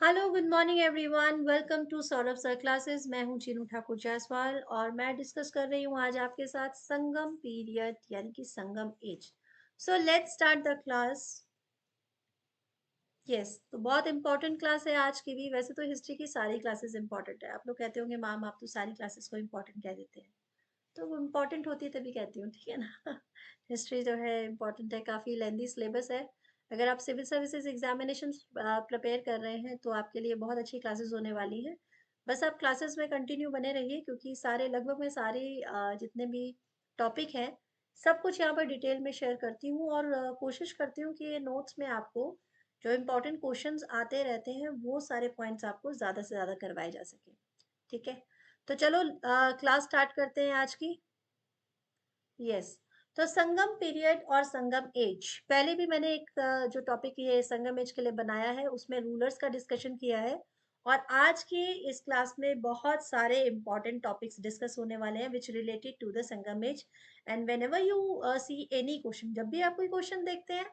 Hello good morning everyone, welcome to Saurabh sir classes. मैं हूं चीनू ठाकुर जायसवाल और मैं डिस्कस कर रही हूं आज आपके साथ संगम पीरियड यानी कि Sangam age. So let's start the class. Yes, तो बहुत इंपॉर्टेंट क्लास है आज की भी। वैसे तो हिस्ट्री की सारी क्लासेस इंपॉर्टेंट है। आप लोग कहते होंगे मैम आप तो सारी क्लासेस को इंपॉर्टेंट कह देते हैं, तो वो इम्पोर्टेंट होती है तभी कहती हूँ, ठीक है ना। हिस्ट्री जो है इम्पोर्टेंट है, काफ़ी लेंदी सिलेबस है। अगर आप सिविल सर्विसेज एग्जामिनेशन प्रिपेयर कर रहे हैं तो आपके लिए बहुत अच्छी क्लासेस होने वाली हैं। बस आप क्लासेस में कंटिन्यू बने रहिए, क्योंकि सारे लगभग मैं सारे जितने भी टॉपिक हैं सब कुछ यहाँ पर डिटेल में शेयर करती हूँ, और कोशिश करती हूँ कि ये नोट्स में आपको जो इम्पोर्टेंट क्वेश्चंस आते रहते हैं वो सारे पॉइंट्स आपको ज़्यादा से ज़्यादा करवाए जा सके। ठीक है, तो चलो क्लास स्टार्ट करते हैं आज की। यस, तो संगम पीरियड और संगम एज, पहले भी मैंने एक जो टॉपिक ये संगम एज के लिए बनाया है उसमें रूलर्स का डिस्कशन किया है। और आज की इस क्लास में बहुत सारे इंपॉर्टेंट टॉपिक्स डिस्कस होने वाले हैं which related to the Sangam age. And whenever you see any question, जब भी आप कोई क्वेश्चन देखते हैं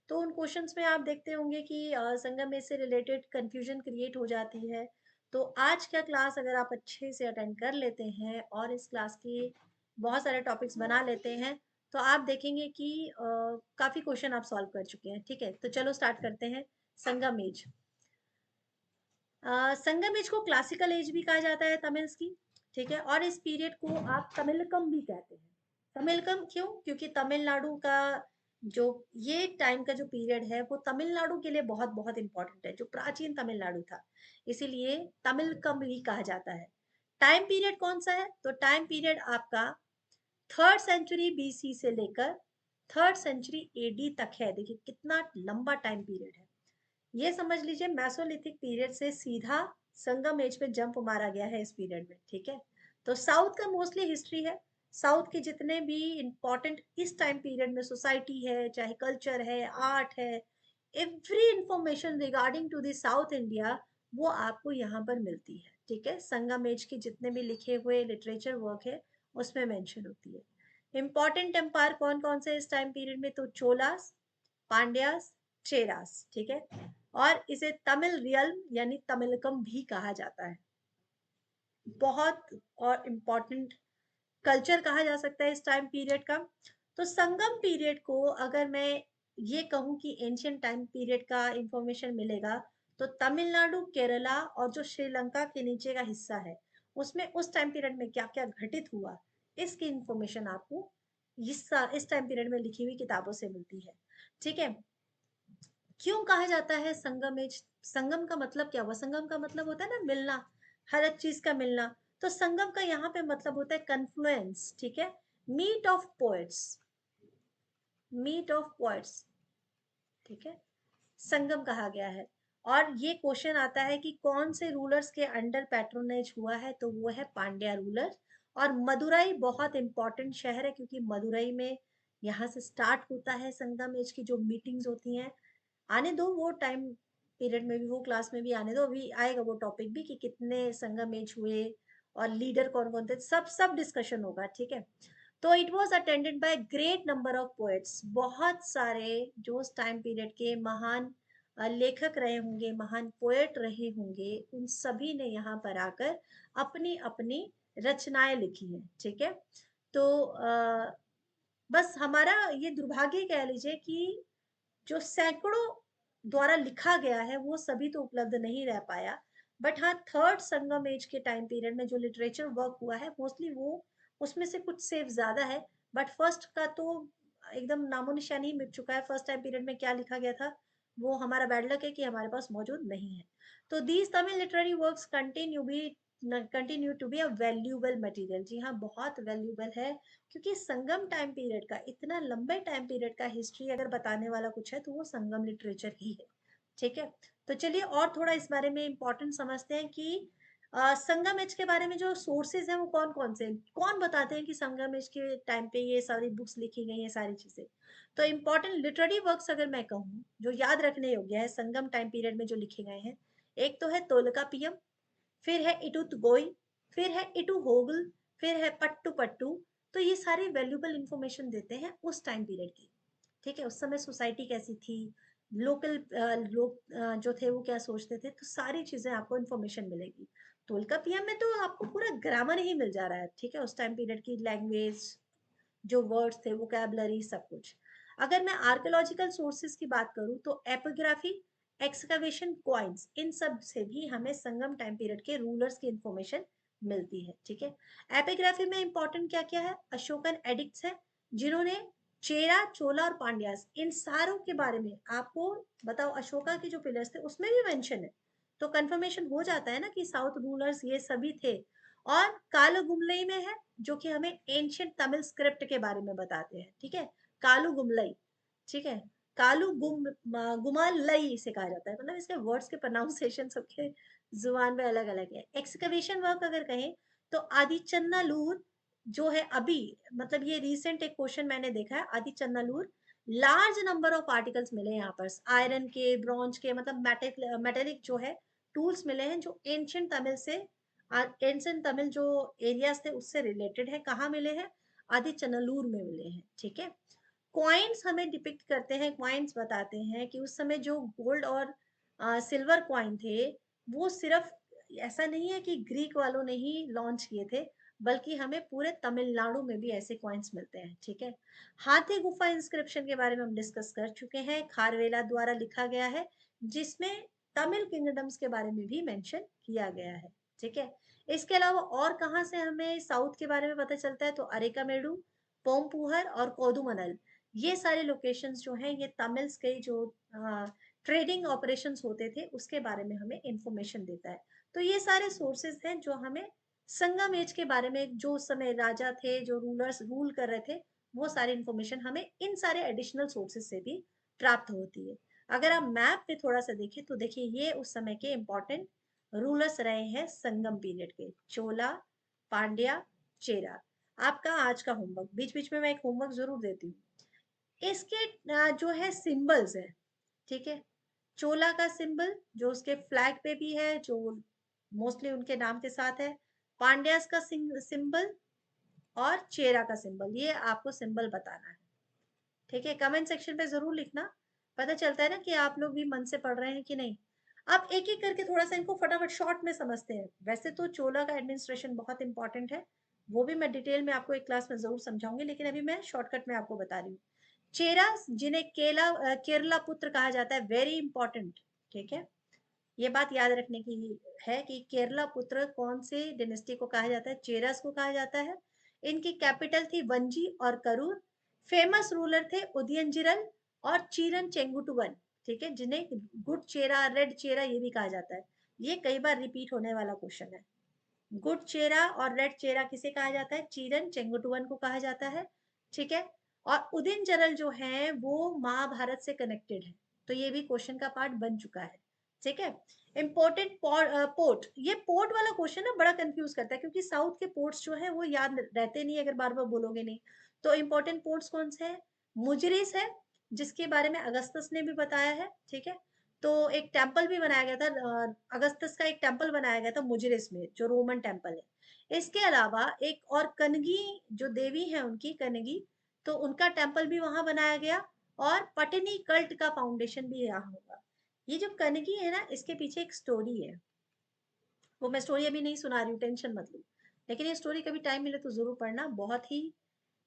तो उन क्वेश्चंस में आप देखते होंगे कि संगम एज से रिलेटेड कंफ्यूजन क्रिएट हो जाती है। तो आज का क्लास अगर आप अच्छे से अटेंड कर लेते हैं और इस क्लास की बहुत सारे टॉपिक्स बना लेते हैं तो आप देखेंगे कि काफी क्वेश्चन आप सॉल्व कर चुके हैं। ठीक है, तो चलो स्टार्ट करते हैं। संगम एज। संगम एज को क्लासिकल एज भी कहा जाता है तमिल्स की। ठीक है, और इस पीरियड को आप तमिलकम भी कहते हैं। तमिलकम क्यों? क्योंकि तमिलनाडु का जो ये टाइम का जो पीरियड है वो तमिलनाडु के लिए बहुत बहुत इंपॉर्टेंट है, जो प्राचीन तमिलनाडु था, इसीलिए तमिलकम भी कहा जाता है। टाइम पीरियड कौन सा है? तो टाइम पीरियड आपका थर्ड सेंचुरी बीसी से लेकर थर्ड सेंचुरी एडी तक है। देखिए कितना लंबा टाइम पीरियड है। ये समझ लीजिए मैसोलिथिक पीरियड से सीधा संगम एज में जंप मारा गया है इस पीरियड में। ठीक है, तो साउथ का मोस्टली हिस्ट्री है। साउथ के जितने भी इंपॉर्टेंट इस टाइम पीरियड में सोसाइटी है, चाहे कल्चर है, आर्ट है, every information regarding to the south India वो आपको यहाँ पर मिलती है। ठीक है, संगम एज के जितने भी लिखे हुए लिटरेचर वर्क है उसमें मेंशन होती है। इंपॉर्टेंट एम्पायर कौन कौन से इस टाइम पीरियड में? तो चोलास, पांड्यास, चेरास। ठीक है, और इसे तमिल रियल्म यानी तमिलकम भी कहा जाता है। बहुत और इम्पोर्टेंट कल्चर कहा जा सकता है इस टाइम पीरियड का। तो संगम पीरियड को अगर मैं ये कहूँ कि एंशियंट टाइम पीरियड का इंफॉर्मेशन मिलेगा तो तमिलनाडु, केरला और जो श्रीलंका के नीचे का हिस्सा है उसमें उस टाइम पीरियड में क्या क्या घटित हुआ इसकी इंफॉर्मेशन आपको इस टाइम पीरियड में लिखी हुई किताबों से मिलती है। ठीक है, क्यों कहा जाता है संगम एज? संगम का मतलब क्या हुआ? संगम का मतलब होता है ना मिलना, हर एक चीज का मिलना। तो संगम का यहाँ पे मतलब होता है कन्फ्लुएंस। ठीक है, meet of poets, meet of poets. ठीक है, संगम कहा गया है। और ये क्वेश्चन आता है कि कौन से रूलर्स के अंडर पैट्रोनेज हुआ है? तो वो है पांड्या रूलर। और मदुरई बहुत इंपॉर्टेंट शहर है, क्योंकि मदुरई में यहाँ से स्टार्ट होता है संगम एज की जो मीटिंग्स होती हैं। आने दो वो टाइम पीरियड में भी, वो क्लास में भी आने दो, अभी आएगा वो टॉपिक भी कि कितने संगम एज हुए और लीडर कौन कौन थे, सब सब डिस्कशन होगा। ठीक है, तो it was attended by great number of poets. बहुत सारे जो उस टाइम पीरियड के महान लेखक रहे होंगे, महान पोएट रहे होंगे, उन सभी ने यहाँ पर आकर अपनी अपनी रचनाएं लिखी हैं। ठीक है, तो बस हमारा ये दुर्भाग्य कह लीजिए कि जो सैकड़ों द्वारा लिखा गया है वो सभी तो उपलब्ध नहीं रह पाया। बट हाँ, थर्ड संगम एज के टाइम पीरियड में जो लिटरेचर वर्क हुआ है मोस्टली वो उसमें से कुछ सेव ज्यादा है। बट फर्स्ट का तो एकदम नामो निशान ही मिट चुका है। फर्स्ट टाइम पीरियड में क्या लिखा गया था वो हमारा बैड लक है कि हमारे पास मौजूद नहीं है। तो these Tamil literary works continue to be a valuable material. जी हाँ, बहुत वैल्यूएबल है, क्योंकि संगम टाइम पीरियड का, इतना लंबे टाइम पीरियड का हिस्ट्री अगर बताने वाला कुछ है तो वो संगम लिटरेचर ही है। ठीक है, तो चलिए और थोड़ा इस बारे में इंपॉर्टेंट समझते हैं कि संगम एज के बारे में जो सोर्सेज हैं वो कौन कौन से हैं? कौन बताते हैं कि संगम एज के टाइम पे ये सारी बुक्स लिखी गई हैं, सारी चीजें। तो इंपॉर्टेंट लिटरेरी वर्क्स अगर मैं कहूँ जो याद रखने योग्य है संगम टाइम पीरियड में जो लिखे गए हैं, एक तो है तोलकापियम, फिर है इटुतगोई, फिर है इटुहोगल, फिर है पट्टू पट्टू। तो ये सारे वैल्यूबल इंफॉर्मेशन देते हैं उस टाइम पीरियड की। ठीक है, उस समय सोसाइटी कैसी थी, लोकल लोग जो थे वो क्या सोचते थे, तो सारी चीजें आपको इन्फॉर्मेशन मिलेगी। तोलकापियम में तो आपको पूरा ग्रामर ही मिल जा रहा है, ठीक है, उस टाइम पीरियड की लैंग्वेज, जो वर्ड्स थे, वोकैबुलरी, सब कुछ। अगर मैं आर्कियोलॉजिकल सोर्सेज की बात करूं तो एपिग्राफी, एक्सकवेशन, कॉइन्स, इन सब से भी हमें संगम टाइम पीरियड के रूलर्स की इंफॉर्मेशन मिलती है, ठीक है। एपिग्राफी में इंपॉर्टेंट क्या क्या है, अशोकन एडिक्ट्स है, जिन्होंने चेरा, चोला और पांड्यास, इन सारों के बारे में आपको बताओ, अशोका के जो पिलर्स थे उसमें भी मेंशन है, तो कंफर्मेशन हो जाता है ना कि साउथ रूलर्स ये सभी थे। और कालो गुमलई में है, जो कि हमें एंशियंट तमिल स्क्रिप्ट के बारे में बताते हैं, ठीक है, कालू गुमलई, ठीक है, कालू गुमालई इसे कहा जाता है, मतलब इसके वर्ड्स के प्रोनाउंसिएशन सबके जुबान में अलग अलग है। एक्सकवेशन वर्क अगर कहें तो आदिचन्नालूर जो है अभी, मतलब ये रिसेंट एक क्वेश्चन मैंने देखा है, Adichanallur large number of articles मिले यहाँ पर, आयरन के, ब्रॉन्ज के, मतलब मेटेलिक जो है टूल्स मिले हैं, जो एंशियंट तमिल से, एंशियंट तमिल जो एरियाज थे उससे रिलेटेड है। कहाँ मिले हैं, आदिचनलूर में मिले हैं, ठीक है। कॉइन्स हमें डिपिक्ट करते हैं, कॉइन्स बताते हैं कि उस समय जो गोल्ड और सिल्वर कॉइन थे, वो सिर्फ, ऐसा नहीं है कि ग्रीक वालों ने ही लॉन्च किए थे, बल्कि हमें पूरे तमिलनाडु में भी ऐसे कॉइन्स मिलते हैं, ठीक है। हाथी गुफा इंस्क्रिप्शन के बारे में हम डिस्कस कर चुके हैं, खारवेला द्वारा लिखा गया है, जिसमें तमिल किंगडम्स के बारे में भी मेंशन किया गया है, ठीक है। इसके अलावा और कहाँ से हमें साउथ के बारे में पता चलता है, तो अरेकामेडु, पोमपुहर और कोदुमनल, ये सारे लोकेशंस जो हैं, ये तमिल्स के जो ट्रेडिंग ऑपरेशंस होते थे उसके बारे में हमें इंफॉर्मेशन देता है। तो ये सारे सोर्सेज हैं जो हमें संगम एज के बारे में, जो उस समय राजा थे, जो रूलर्स रूल कर रहे थे, वो सारी इंफॉर्मेशन हमें इन सारे एडिशनल सोर्सेज से भी प्राप्त होती है। अगर आप मैप पे थोड़ा सा देखें तो देखिए ये उस समय के इंपॉर्टेंट रूलर्स रहे हैं संगम पीरियड के, चोला, पांड्या, चेरा। आपका आज का होमवर्क, बीच बीच में मैं एक होमवर्क जरूर देती हूँ, इसके जो है सिंबल्स है, ठीक है, चोला का सिंबल जो उसके फ्लैग पे भी है, जो मोस्टली उनके नाम के साथ है, पांड्यास का सिंबल और चेरा का सिंबल, ये आपको सिंबल बताना है, ठीक है। कमेंट सेक्शन पे जरूर लिखना, पता चलता है ना कि आप लोग भी मन से पढ़ रहे हैं कि नहीं। आप एक एक करके थोड़ा सा इनको फटाफट शॉर्ट में समझते हैं। वैसे तो चोला का एडमिनिस्ट्रेशन बहुत इंपॉर्टेंट है, वो भी मैं डिटेल में आपको एक क्लास में जरूर समझाऊंगी, लेकिन अभी मैं शॉर्टकट में आपको बता रही हूँ। चेरा, जिन्हें केरला पुत्र कहा जाता है, वेरी इंपॉर्टेंट, ठीक है, ये बात याद रखने की है कि केरला पुत्र कौन से डिनेस्टी को कहा जाता है, चेरस को कहा जाता है। इनकी कैपिटल थी वंजी और करूर। फेमस रूलर थे उदयनजिरल और चीरन चेंगुटुवन, ठीक है, जिन्हें गुड चेरा, रेड चेरा ये भी कहा जाता है। ये कई बार रिपीट होने वाला क्वेश्चन है। गुड चेरा और रेड चेरा किसे कहा जाता है, चीरन चेंगुटुवन को कहा जाता है, ठीक है। और उदिन जरल जो है वो महाभारत से कनेक्टेड है, तो ये भी क्वेश्चन का पार्ट बन चुका है, ठीक है। इम्पोर्टेंट पोर्ट, ये पोर्ट वाला क्वेश्चन ना बड़ा कंफ्यूज करता है, क्योंकि साउथ के पोर्ट्स जो है वो याद रहते नहीं अगर बार बार बोलोगे नहीं। तो इम्पोर्टेंट पोर्ट्स कौन से हैं, मुजरिस है, जिसके बारे में अगस्तस ने भी बताया है, ठीक है। तो एक टेम्पल भी बनाया गया था, अगस्तस का एक टेम्पल बनाया गया था मुजरिस में, जो रोमन टेम्पल है। इसके अलावा एक और कनगी जो देवी है उनकी, कनगी, तो उनका टेम्पल भी वहां बनाया गया। और पटनी कल्ट का फाउंडेशन भी यहाँ होगा। ये जो कनगी है ना, इसके पीछे एक स्टोरी है, वो मैं स्टोरी अभी नहीं सुना रही हूँ, टेंशन मत लो, लेकिन ये स्टोरी कभी टाइम मिले तो जरूर पढ़ना, बहुत ही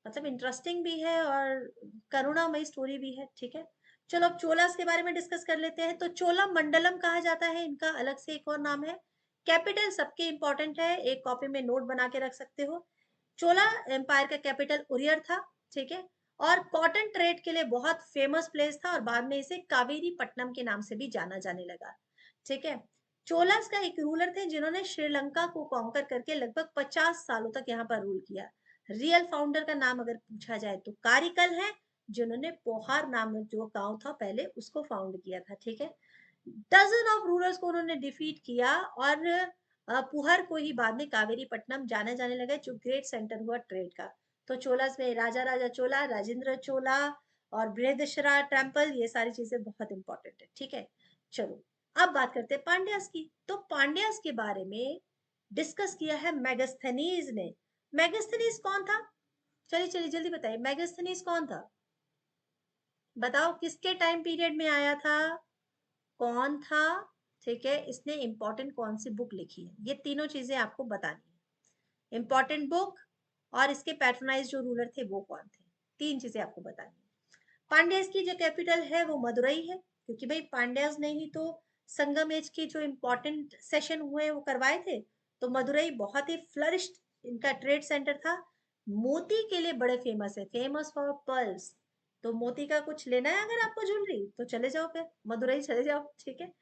मतलब इंटरेस्टिंग भी है और करुणामयी स्टोरी भी है, ठीक है। चलो अब चोलास के बारे में डिस्कस कर लेते हैं। तो चोला मंडलम कहा जाता है, इनका अलग से एक और नाम है। कैपिटल सबके इंपॉर्टेंट है, एक कॉपी में नोट बना के रख सकते हो। चोला एम्पायर का कैपिटल उरियर था, ठीक है। और कॉटन ट्रेड के लिए बहुत फेमस प्लेस था, और बाद में इसे कावेरी पट्टनम के नाम से भी जाना जाने लगा, ठीक है। चोलास का एक रूलर थे जिन्होंने श्रीलंका को कॉन्कर करके लगभग 50 सालों तक यहाँ पर रूल किया। रियल फाउंडर का नाम अगर पूछा जाए तो कारिकल है, जिन्होंने पोहार नामक जो गांव था पहले उसको फाउंड किया था, ठीक है। डजन ऑफ रूलर्स को उन्होंने डिफीट किया, और पुहर को ही बाद में कावेरी पट्टनम जाने जाने लगा, जो ग्रेट सेंटर हुआ ट्रेड का। तो चोलास में राजा राजा चोला, राजेंद्र चोला और बृहदेश्वरा टेम्पल, ये सारी चीजें बहुत इंपॉर्टेंट है, ठीक है। चलो अब बात करते हैं पांड्यास की। तो पांड्यास के बारे में डिस्कस किया है मेगास्थनीज ने। मेगास्थनीज कौन था, चलिए चलिए जल्दी बताइए, मेगास्थनीज कौन था। बताओ किसके टाइम पीरियड में आया था, कौन था, ठीक है, इसने इंपॉर्टेंट कौन सी बुक लिखी है, ये तीनों चीजें आपको बतानी है। इंपॉर्टेंट बुक और इसके पैट्रोनाइज जो रूलर थे वो कौन थे, तीन चीजें आपको बतानी है। पांड्यास की जो कैपिटल है वो मदुरई है, क्योंकि भाई पांड्यास ने ही तो संगम एज के जो इम्पोर्टेंट सेशन हुए वो करवाए थे। तो मदुरई बहुत ही फ्लरिश्ड इनका ट्रेड सेंटर था। मोती के लिए बड़े फेमस है, फेमस फॉर पर्ल्स। तो मोती का कुछ लेना है अगर आपको ज्वेलरी तो चले जाओ, फिर मदुरई चले जाओ, ठीक है।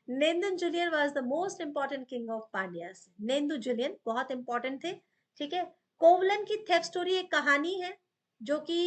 Nedunjeliyan was the most important king of Pandyas. Nedunjeliyan बहुत इंपॉर्टेंट थे, ठीक है। कोवलन की थेफ स्टोरी एक कहानी है जो कि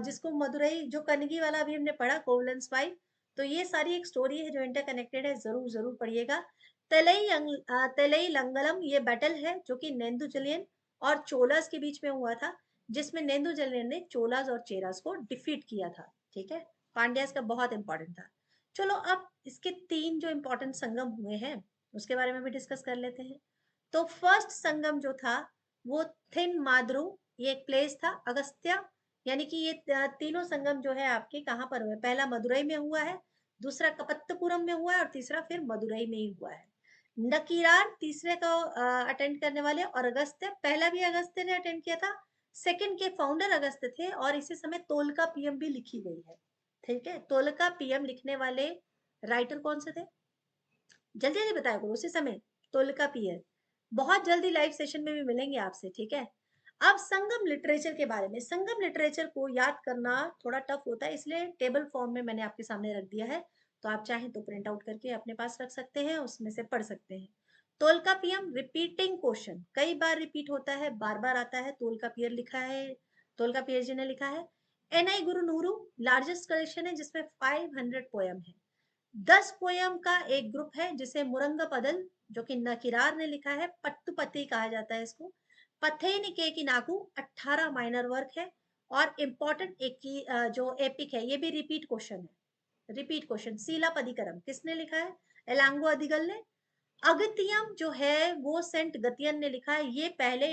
जिसको मदुरई जो कनगी वाला अभी हमने पढ़ा, कोवलन्स फाइव। तो ये सारी एक स्टोरी है जो इंटरकनेक्टेड है, जरूर जरूर पढ़िएगा। तलई लंगलम ये बैटल है जो कि नेंदु जुलियन और चोलास के बीच में हुआ था, जिसमें नेंदु जुलियन ने चोलास और चेरास को डिफीट किया था, ठीक है। पांड्यास का बहुत इंपॉर्टेंट था। चलो अब इसके तीन जो इंपॉर्टेंट संगम हुए हैं उसके बारे में भी डिस्कस कर लेते हैं। तो फर्स्ट संगम जो था वो थिन माद्रु, ये एक प्लेस था, अगस्त्या, यानी कि ये तीनों संगम जो है आपके कहाँ पर हुए, पहला मदुरई में हुआ है, दूसरा कपत्तपुरम में हुआ है और तीसरा फिर मदुरई में ही हुआ है। नकीरार तीसरे को अटेंड करने वाले, और अगस्त्य पहला भी अगस्त्य ने अटेंड किया था, सेकंड के फाउंडर अगस्त्य थे, और इसी समय तोलका पीएम भी लिखी गई है, ठीक है। तोलका पीएम लिखने वाले राइटर कौन से थे, जल्दी जल्दी बताया करो उसी समय। तोलका पियर, बहुत जल्दी लाइव सेशन में भी मिलेंगे आपसे, ठीक है। अब संगम लिटरेचर के बारे में, संगम लिटरेचर को याद करना थोड़ा टफ होता है, इसलिए टेबल फॉर्म में मैंने आपके सामने रख दिया है। तो आप चाहें तो प्रिंट आउट करके अपने पास रख सकते हैं, उसमें से पढ़ सकते हैं। तोलकापियम रिपीटिंग क्वेश्चन, कई बार रिपीट होता है, बार बार आता है, तोलकापियर लिखा है, तोलकापियर जी ने लिखा है। एनआई गुरु नूरू लार्जेस्ट कलेक्शन है जिसमें 500 पोयम है। 10 पोयम का एक ग्रुप है जिसे मुरंगा पदल, जो कि नकिरार ने लिखा है, पत्तुपति कहा जाता है इसको। पथेनिके की नाकू 18 माइनर वर्क है। और इम्पोर्टेंट एक की जो एपिक है, ये भी रिपीट क्वेश्चन है, रिपीट क्वेश्चन। सीलापदिकरम किसने लिखा है, एलांगो अधिगल ने। अगतियम जो है वो सेंट गतियन ने लिखा है, ये पहले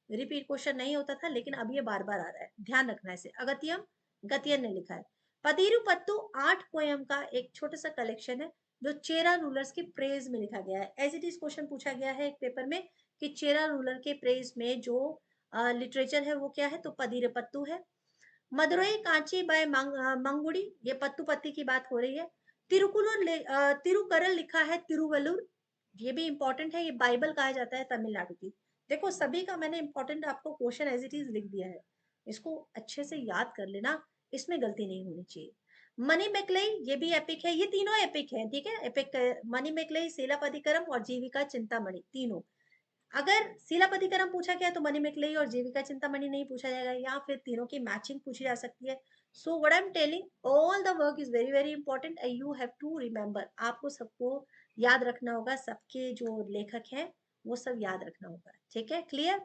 रिपीट क्वेश्चन नहीं होता था लेकिन अब ये बार बार आ रहा है, ध्यान रखना है इसे। अगतियम गतियन ने लिखा है। पतिरुपत्तु 8 पोयम का एक छोटा सा कलेक्शन है जो चेरा रूलर्स के प्रेज में लिखा गया है। एज इट इज क्वेश्चन पूछा गया है एक पेपर में कि चेरा रूलर के प्रेज में जो लिटरेचर है वो क्या है, तो पतिरुपत्तु है। मदुरई कांची बाय मंगुड़ी, ये पत्तुपत्ती की बात हो रही है। तिरुकरल लिखा है तिरुवल्लुर, ये भी इंपॉर्टेंट है, ये बाइबल कहा जाता है तमिलनाडु की। देखो सभी का मैंने इंपॉर्टेंट आपको क्वेश्चन एज इट इज लिख दिया है, इसको अच्छे से याद कर लेना, इसमें गलती नहीं होनी चाहिए। मनी मेकलई ये भी एपिक है, ये तीनों एपिक है, ठीक है। एपिक मनी मेकलई, सीलापतिकरम और जीविका चिंतामणि तीनों। अगर सीलापतिकरम पूछा गया तो मनी मेकलई और जीविका चिंतामणि नहीं पूछा जाएगा, या फिर तीनों की मैचिंग पूछी जा सकती है। So what I am telling, all the work is very very important and you have to remember, आपको सबको याद रखना होगा, सबके जो लेखक हैं वो सब याद रखना होगा, ठीक है, क्लियर।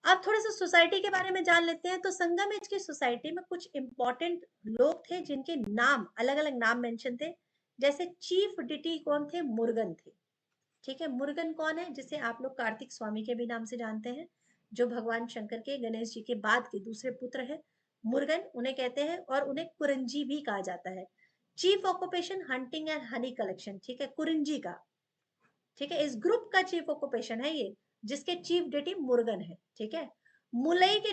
अब थोड़ा सा सोसाइटी के बारे में जान लेते हैं। तो संगम एज की सोसाइटी में कुछ इंपॉर्टेंट लोग थे जिनके नाम अलग अलग नाम मेंशन थे। जैसे चीफ डिटी कौन थे, मुर्गन थे, ठीक है। मुर्गन कौन है, जिसे आप लोग कार्तिक स्वामी के भी नाम से जानते हैं, जो भगवान शंकर के, गणेश जी के बाद के दूसरे पुत्र हैं। मुर्गन उन्हें कहते हैं, और उन्हें कुरंजी भी कहा जाता है। Chief occupation hunting and honey collection, ठीक है, कुरंजी का, ठीक है, इस ग्रुप का चीफ ऑक्यूपेशन है ये, जिसके चीफ डिटी मुर्गन है, ठीक है। मुलई के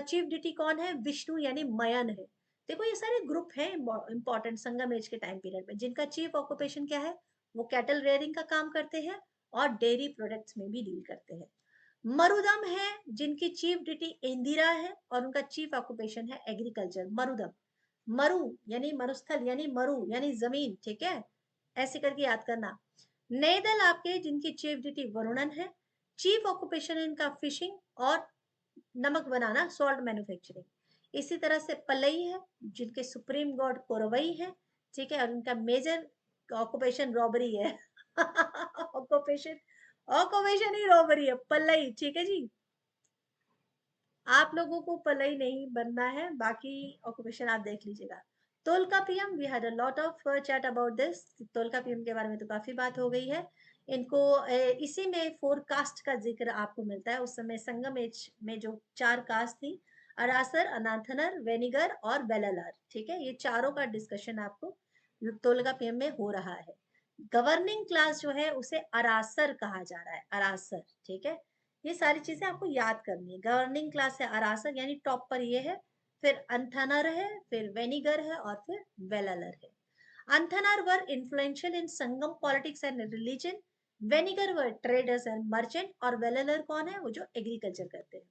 चीफ डिटी कौन है, विष्णु यानी मयन है। देखो ये सारे ग्रुप हैं इंपॉर्टेंट संगम एज के टाइम पीरियड में, जिनका चीफ ऑक्यूपेशन क्या है, वो कैटल रेयरिंग का काम करते हैं और डेयरी प्रोडक्ट्स में भी डील करते हैं। मरुदम है जिनकी चीफ डिटी इंदिरा है और उनका चीफ ऑक्यूपेशन है एग्रीकल्चर, मरुदम। मरु यानी मरुस्थल यानी मरु यानी जमीन, ठीक है, ऐसे करके याद करना। नेदल आपके जिनकी चीफ डिटी वरुणन है, चीफ ऑक्यूपेशन है इनका फिशिंग और नमक बनाना, सॉल्ट मैन्युफैक्चरिंग। इसी तरह से पलई है जिनके सुप्रीम गॉड कोरवई है, ठीक है, और उनका मेजर ऑक्यूपेशन रॉबरी है। ऑक्यूपेशन, ऑक्यूपेशन ही रॉबरी है, पलई, ठीक है जी। आप लोगों को पलई नहीं बनना है, बाकी ऑक्यूपेशन आप देख लीजिएगा। Tolkappiyam, we had a lot of chat about this. Tolkappiyam के बारे में तो काफी बात हो गई है। इनको इसी में 4 कास्ट का जिक्र आपको मिलता है। उस समय संगम एज में जो 4 कास्ट थी, अरासर, अनाथनर, वेनिगर और वेललर। ठीक है, ये चारों का डिस्कशन आपको टोलगापियम में हो रहा है। गवर्निंग क्लास जो है उसे अरासर कहा जा रहा है, अरासर। ठीक है, ये सारी चीजें आपको याद करनी है। गवर्निंग क्लास है अरासर, यानी टॉप पर ये है, फिर अंथनर है, फिर वेनिगर है और फिर वेललर है। Anthanar were influential in Sangam politics and religion, Vanigar were traders and merchant, और वेललर कौन है, वो जो एग्रीकल्चर करते हैं।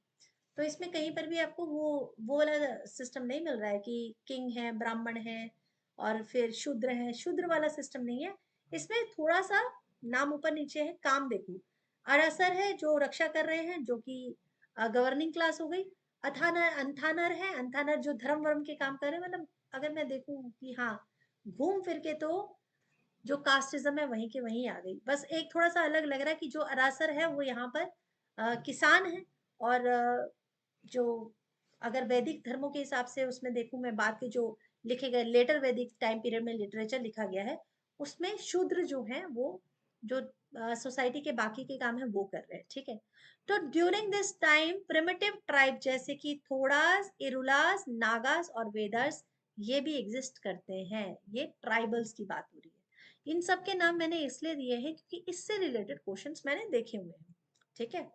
तो इसमें कहीं पर भी आपको वो वाला सिस्टम नहीं मिल रहा है कि किंग है, ब्राह्मण है और फिर शूद्र है, शूद्र वाला सिस्टम नहीं है। इसमें थोड़ा सा नाम ऊपर नीचे है, काम देखो। अरसर है जो रक्षा कर रहे हैं, जो कि गवर्निंग क्लास हो गई। अथानर, अंथानर है, अंथानर जो धर्म वर्म के काम कर रहे हैं। मतलब अगर मैं देखूं कि हाँ, घूम फिर के तो जो कास्टिज्म है वहीं के वहीं आ गई। बस एक थोड़ा सा अलग लग रहा है कि जो अरासर है वो यहाँ पर किसान है, और जो अगर वैदिक धर्मों के हिसाब से उसमें देखूं मैं, बात के जो लिखे गए लेटर वैदिक टाइम पीरियड में लिटरेचर लिखा गया है, उसमें शूद्र जो है वो जो सोसाइटी के बाकी के काम है वो कर रहे हैं। ठीक है, तो during this time primitive tribe जैसे कि थोड़ास, इरुलास, नागास और वेदर्स, ये भी एग्जिस्ट करते हैं। ये ट्राइबल्स की बात हो रही है। इन सब के नाम मैंने इसलिए दिए हैं क्योंकि इससे रिलेटेड क्वेश्चंस मैंने देखे हुए हैं। ठीक है,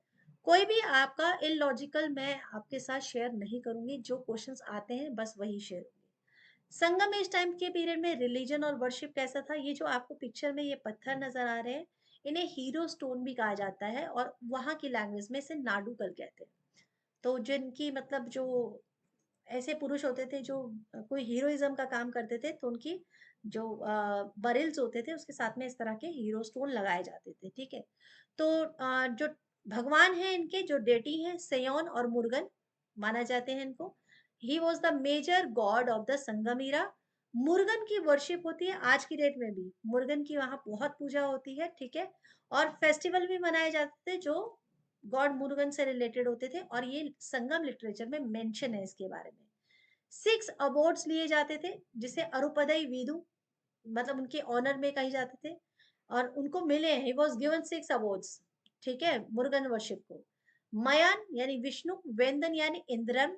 कोई भी आपका इलॉजिकल मैं आपके साथ शेयर नहीं करूंगी, जो क्वेश्चंस आते हैं बस वही शेयर होंगे। संगम एज टाइम के पीरियड में रिलीजन और वर्शिप कैसा था? ये जो आपको पिक्चर में ये पत्थर नजर आ रहे हैं, इन्हें हीरो स्टोन भी कहा जाता है, और वहां की लैंग्वेज में इसे नाडुकल कहते हैं। तो जिनकी मतलब जो ऐसे पुरुष होते थे जो कोई हीरोइज्म का काम करते थे, तो उनकी जो बरिल्स होते थे उसके साथ में इस तरह के हीरो स्टोन लगाए जाते थे। ठीक है, तो जो भगवान है इनके, जो डेटी हैं सेयोन और मुर्गन माना जाते हैं इनको। He was the major god of the Sangam era. Murugan की वर्शिप होती है आज की डेट में भी, मुर्गन की वहां बहुत पूजा होती है। ठीक है, और फेस्टिवल भी मनाए जाते थे जो गॉड मुर्गन से रिलेटेड होते थे, और ये संगम लिटरेचर में मेंशन है इसके बारे में। 6 अवार्ड्स लिए जाते थे, जिसे अरुपदई वीदु मतलब उनके ऑनर में कही जाते थे, और उनको मिले, ही वॉज गिवन 6 अवार्ड्स। ठीक है, मुर्गन वर्शिप को। मयान यानी विष्णु, वेंदन यानी इंद्रन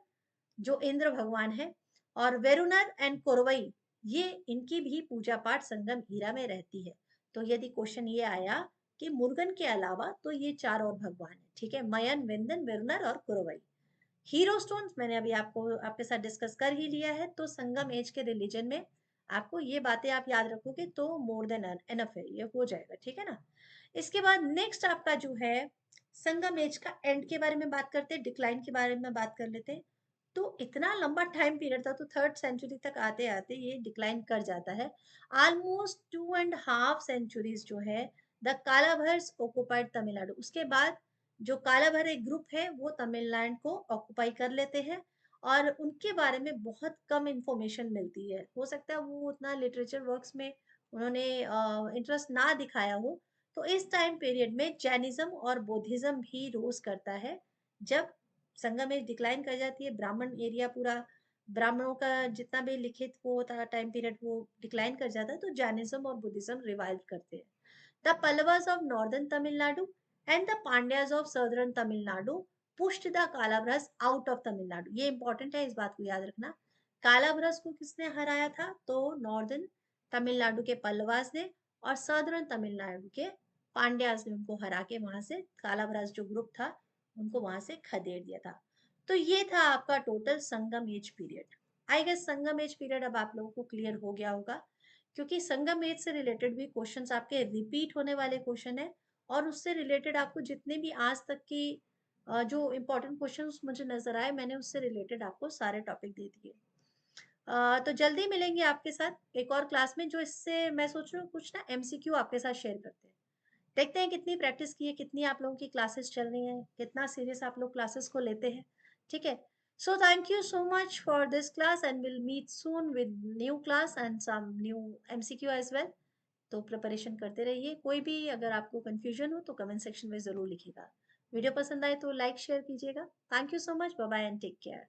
जो इंद्र भगवान है, और वेरुनर एंड कोरवई, ये इनकी भी पूजा पाठ संगम ईरा में रहती है। तो यदि क्वेश्चन ये आया कि मुर्गन के अलावा तो ये चार और भगवान है। ठीक है, मयन, वेंदन, वेरुनर और कुरवई। हीरो स्टोन्स मैंने अभी आपको आपके साथ डिस्कस कर ही लिया है। तो संगम एज के रिलीजन में आपको ये बातें आप याद रखोगे तो मोर देन एनफ है, ये हो जाएगा। ठीक है ना। इसके बाद नेक्स्ट आपका जो है संगम एज का एंड के बारे में बात करते हैं, डिक्लाइन के बारे में बात कर लेते हैं। तो इतना लंबा टाइम पीरियड था, तो 3rd सेंचुरी तक आते आते ये डिक्लाइन कर जाता है। ऑलमोस्ट 2.5 सेंचुरीज जो है द कालाभर्स ओकुपाइड तमिलनाडु। उसके बाद जो कालाभर एक ग्रुप है वो तमिलनाडु को ऑक्युपाई कर लेते हैं, और उनके बारे में बहुत कम इंफॉर्मेशन मिलती है। हो सकता है वो उतना लिटरेचर वर्क्स में उन्होंने इंटरेस्ट ना दिखाया हो। तो इस टाइम पीरियड में जैनिज्म और बौद्धिज्म भी रोज करता है। जब संगम एज डिक्लाइन कर जाती है, ब्राह्मण एरिया पूरा, ब्राह्मणों का जितना भी लिखित वो होता टाइम पीरियड वो डिक्लाइन कर जाता है, तो जैनिज्म और बुद्धिज्म रिवाइव करते हैं। The Pallavas of northern Tamil Nadu and the Pandyas of southern Tamil Nadu pushed the Kalabhras out of Tamil Nadu. ये इंपॉर्टेंट है, इस बात को याद रखना। कालाभ्रस को किसने हराया था? तो नॉर्दर्न तमिलनाडु के पल्लवास ने, और सदर्न तमिलनाडु के पांड्याज ने उनको हरा के वहां से कालाभ्रस जो ग्रुप था उनको वहां से खदेड़ दिया था। तो ये था आपका total Sangam age period. I guess Sangam age period अब आप लोगों को क्लियर हो गया होगा, क्योंकि संगम एज से रिलेटेड भी क्वेश्चंस आपके रिपीट होने वाले क्वेश्चन है, और उससे रिलेटेड आपको जितने भी आज तक की जो इम्पोर्टेंट क्वेश्चंस मुझे नजर आए, मैंने उससे रिलेटेड आपको सारे टॉपिक दे दिए। तो जल्दी मिलेंगे आपके साथ एक और क्लास में, जो इससे मैं सोच रही हूँ कुछ ना एमसीक्यू आपके साथ शेयर करते हैं। देखते हैं कितनी प्रैक्टिस की है, कितनी आप लोगों की क्लासेस चल रही हैं, कितना सीरियस आप लोग क्लासेस को लेते हैं। ठीक है, so thank you so much for this class, and will meet soon with new class and some new MCQ as well. तो प्रिपरेशन करते रहिए। कोई भी अगर आपको कंफ्यूजन हो तो कमेंट सेक्शन में ज़रूर लिखिएगा। वीडियो पसंद आए तो लाइक शेयर कीजिएगा। Thank you so much, bye bye and take care.